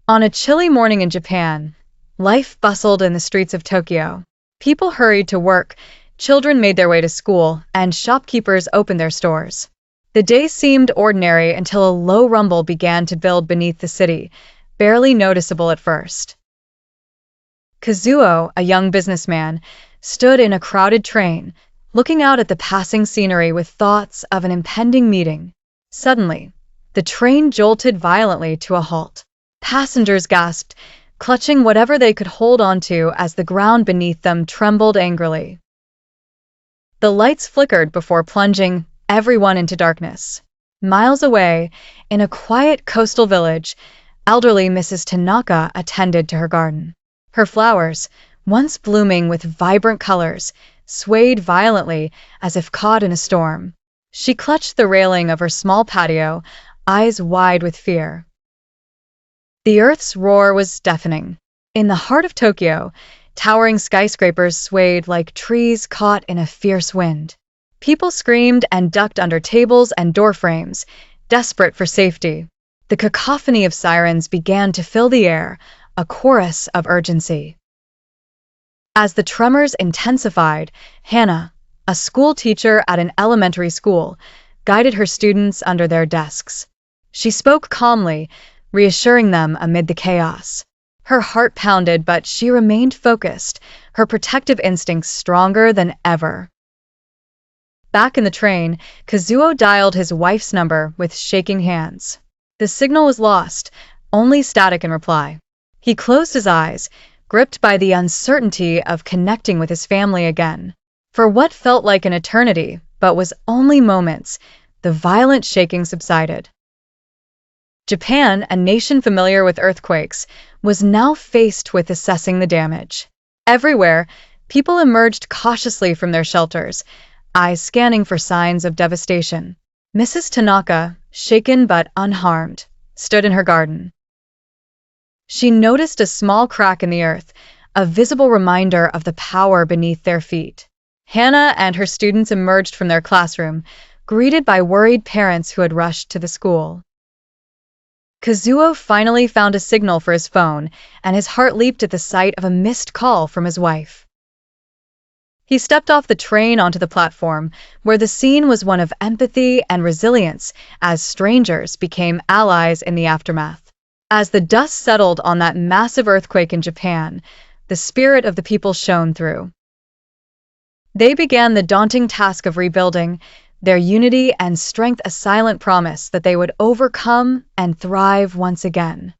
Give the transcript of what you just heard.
On a chilly morning in Japan, life bustled in the streets of Tokyo. People hurried to work, children made their way to school, and shopkeepers opened their stores. The day seemed ordinary until a low rumble began to build beneath the city, barely noticeable at first. Kazuo, a young businessman, stood in a crowded train, looking out at the passing scenery with thoughts of an impending meeting. Suddenly, the train jolted violently to a halt. Passengers gasped, clutching whatever they could hold onto as the ground beneath them trembled angrily. The lights flickered before plunging everyone into darkness. Miles away, in a quiet coastal village, elderly Mrs. Tanaka attended to her garden. Her flowers, once blooming with vibrant colors, swayed violently as if caught in a storm. She clutched the railing of her small patio, eyes wide with fear. The earth's roar was deafening. In the heart of Tokyo, towering skyscrapers swayed like trees caught in a fierce wind. People screamed and ducked under tables and door frames, desperate for safety. The cacophony of sirens began to fill the air, a chorus of urgency. As the tremors intensified, Hannah, a school teacher at an elementary school, guided her students under their desks. She spoke calmly, reassuring them amid the chaos. Her heart pounded, but she remained focused, her protective instincts stronger than ever. Back in the train, Kazuo dialed his wife's number with shaking hands. The signal was lost, only static in reply. He closed his eyes, gripped by the uncertainty of connecting with his family again. For what felt like an eternity, but was only moments, the violent shaking subsided. Japan, a nation familiar with earthquakes, was now faced with assessing the damage. Everywhere, people emerged cautiously from their shelters, eyes scanning for signs of devastation. Mrs. Tanaka, shaken but unharmed, stood in her garden. She noticed a small crack in the earth, a visible reminder of the power beneath their feet. Hannah and her students emerged from their classroom, greeted by worried parents who had rushed to the school. Kazuo finally found a signal for his phone, and his heart leaped at the sight of a missed call from his wife. He stepped off the train onto the platform, where the scene was one of empathy and resilience as strangers became allies in the aftermath. As the dust settled on that massive earthquake in Japan, the spirit of the people shone through. They began the daunting task of rebuilding, their unity and strength a silent promise that they would overcome and thrive once again.